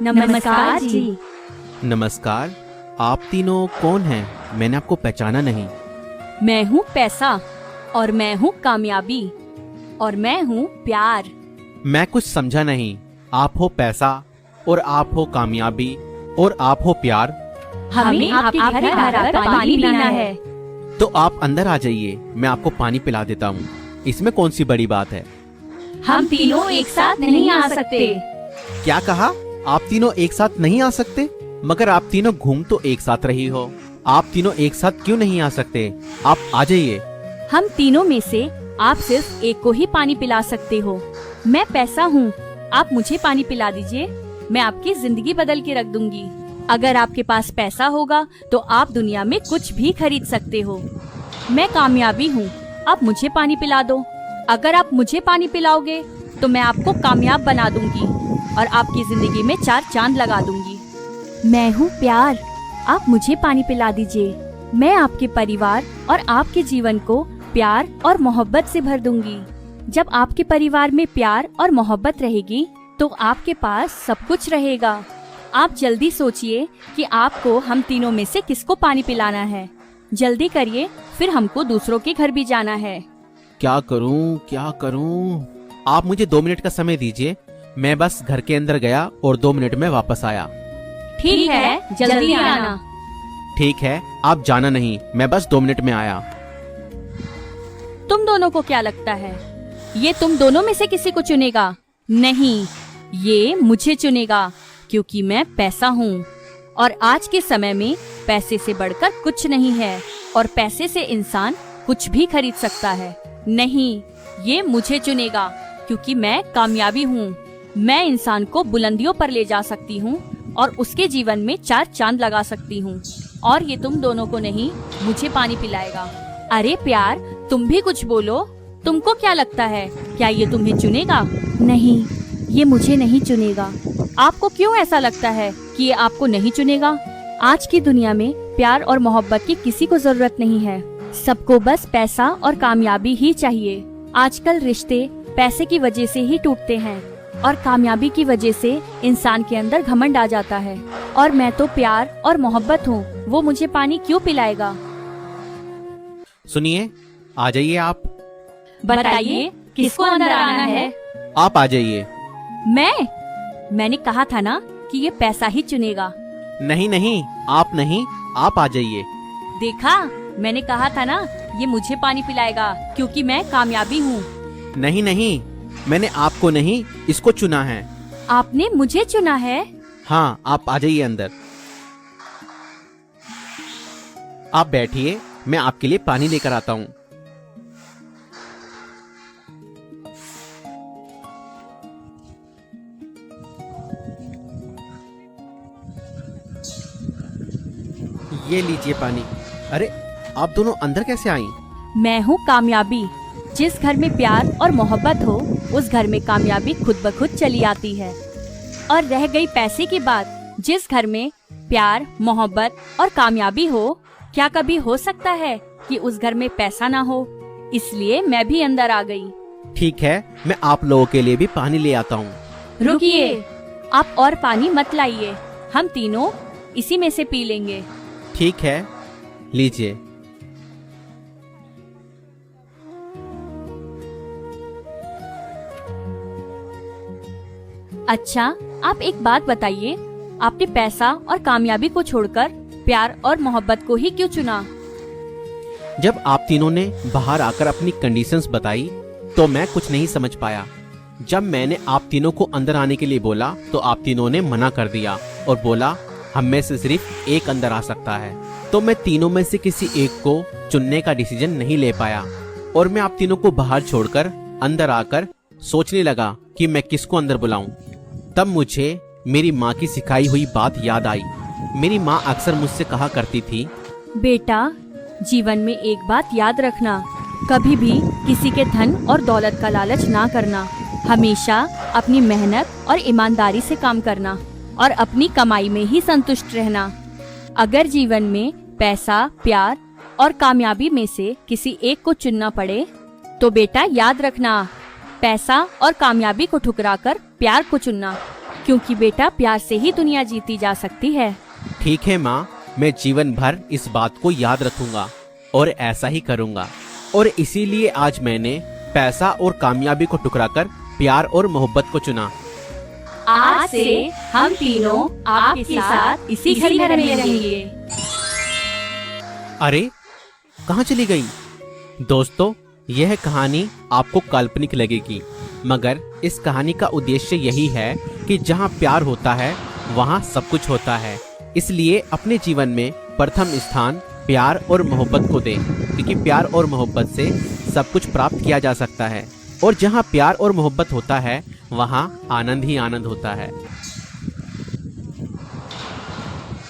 नमस्कार जी। नमस्कार। आप तीनों कौन हैं? मैंने आपको पहचाना नहीं। मैं हूँ पैसा, और मैं हूँ कामयाबी, और मैं हूँ प्यार। मैं कुछ समझा नहीं। आप हो पैसा, और आप हो कामयाबी, और आप हो प्यार। हमें आपके घर आकर पानी पीना है। तो आप अंदर आ जाइए, मैं आपको पानी पिला देता हूँ। इसमें कौन सी बड़ी बात है? हम तीनों एक साथ नहीं आ सकते। क्या कहा? आप तीनों एक साथ नहीं आ सकते? मगर आप तीनों घूम तो एक साथ रही हो। आप तीनों एक साथ क्यों नहीं आ सकते? आप आ जाइए। हम तीनों में से आप सिर्फ एक को ही पानी पिला सकते हो। मैं पैसा हूँ, आप मुझे पानी पिला दीजिए। मैं आपकी जिंदगी बदल के रख दूंगी। अगर आपके पास पैसा होगा तो आप दुनिया में कुछ भी खरीद सकते हो। मैं कामयाबी हूँ, आप मुझे पानी पिला दो। अगर आप मुझे पानी पिलाओगे तो मैं आपको कामयाब बना दूंगी और आपकी जिंदगी में 4 चांद लगा दूंगी। मैं हूँ प्यार, आप मुझे पानी पिला दीजिए। मैं आपके परिवार और आपके जीवन को प्यार और मोहब्बत से भर दूंगी। जब आपके परिवार में प्यार और मोहब्बत रहेगी तो आपके पास सब कुछ रहेगा। आप जल्दी सोचिए कि आपको हम तीनों में से किसको पानी पिलाना है। जल्दी करिए, फिर हमको दूसरों के घर भी जाना है। क्या करूं, क्या करूं? आप मुझे 2 मिनट का समय दीजिए। मैं बस घर के अंदर गया और 2 मिनट में वापस आया। ठीक है, जल्दी आना। ठीक है, आप जाना नहीं, मैं बस 2 मिनट में आया। तुम दोनों को क्या लगता है, ये तुम दोनों में से किसी को चुनेगा? नहीं, ये मुझे चुनेगा, क्योंकि मैं पैसा हूँ। और आज के समय में पैसे से बढ़कर कुछ नहीं है, और पैसे से इंसान कुछ भी खरीद सकता है। नहीं, ये मुझे चुनेगा, क्योंकि मैं कामयाबी हूँ। मैं इंसान को बुलंदियों पर ले जा सकती हूँ और उसके जीवन में 4 चांद लगा सकती हूँ। और ये तुम दोनों को नहीं, मुझे पानी पिलाएगा। अरे प्यार, तुम भी कुछ बोलो। तुमको क्या लगता है, क्या ये तुम्हें चुनेगा? नहीं, ये मुझे नहीं चुनेगा। आपको क्यों ऐसा लगता है कि ये आपको नहीं चुनेगा? आज की दुनिया में प्यार और मोहब्बत की किसी को जरूरत नहीं है। सबको बस पैसा और कामयाबी ही चाहिए। आजकल रिश्ते पैसे की वजह से ही टूटते हैं, और कामयाबी की वजह से इंसान के अंदर घमंड आ जाता है। और मैं तो प्यार और मोहब्बत हूँ, वो मुझे पानी क्यों पिलाएगा? सुनिए, आ जाइए आप। बताइए, किसको अंदर आना है? आप आ जाइए। मैंने कहा था ना कि ये पैसा ही चुनेगा। नहीं नहीं, आप नहीं, आप आ जाइए। देखा, मैंने कहा था ना, ये मुझे पानी पिलाएगा, क्योंकि मैं कामयाबी हूँ। नहीं नहीं, मैंने आपको नहीं, इसको चुना है। आपने मुझे चुना है? हाँ, आप आ जाइए अंदर। आप बैठिए, मैं आपके लिए पानी लेकर आता हूँ। ये लीजिए पानी। अरे, आप दोनों अंदर कैसे आई? मैं हूँ कामयाबी। जिस घर में प्यार और मोहब्बत हो, उस घर में कामयाबी खुद ब खुद चली आती है। और रह गई पैसे की बात, जिस घर में प्यार, मोहब्बत और कामयाबी हो, क्या कभी हो सकता है कि उस घर में पैसा ना हो? इसलिए मैं भी अंदर आ गई। ठीक है, मैं आप लोगों के लिए भी पानी ले आता हूँ। रुकिए, आप और पानी मत लाइए, हम तीनों इसी में से पी लेंगे। ठीक है, लीजिए। अच्छा, आप एक बात बताइए, आपने पैसा और कामयाबी को छोड़कर प्यार और मोहब्बत को ही क्यों चुना? जब आप तीनों ने बाहर आकर अपनी कंडीशंस बताई तो मैं कुछ नहीं समझ पाया। जब मैंने आप तीनों को अंदर आने के लिए बोला तो आप तीनों ने मना कर दिया और बोला हम में से सिर्फ एक अंदर आ सकता है। तो मैं तीनों में से किसी एक को चुनने का डिसीजन नहीं ले पाया, और मैं आप तीनों को बाहर छोड़कर अंदर आकर सोचने लगा कि मैं किसको अंदर बुलाऊं। तब मुझे मेरी माँ की सिखाई हुई बात याद आई। मेरी माँ अक्सर मुझसे कहा करती थी, बेटा, जीवन में एक बात याद रखना, कभी भी किसी के धन और दौलत का लालच ना करना। हमेशा अपनी मेहनत और ईमानदारी से काम करना और अपनी कमाई में ही संतुष्ट रहना। अगर जीवन में पैसा, प्यार और कामयाबी में से किसी एक को चुनना पड़े तो बेटा याद रखना, पैसा और कामयाबी को ठुकराकर प्यार को चुनना। क्योंकि बेटा प्यार से ही दुनिया जीती जा सकती है। ठीक है माँ, मैं जीवन भर इस बात को याद रखूंगा और ऐसा ही करूंगा। और इसीलिए आज मैंने पैसा और कामयाबी को टुकराकर प्यार और मोहब्बत को चुना। आज से हम तीनों आपके साथ इसी घर में रहेंगे। अरे कहाँ चली गई? दोस्तों, यह कहानी आपको काल्पनिक लगेगी, मगर इस कहानी का उद्देश्य यही है कि जहाँ प्यार होता है वहाँ सब कुछ होता है। इसलिए अपने जीवन में प्रथम स्थान प्यार और मोहब्बत को दें, क्योंकि प्यार और मोहब्बत से सब कुछ प्राप्त किया जा सकता है। और जहाँ प्यार और मोहब्बत होता है वहाँ आनंद ही आनंद होता है।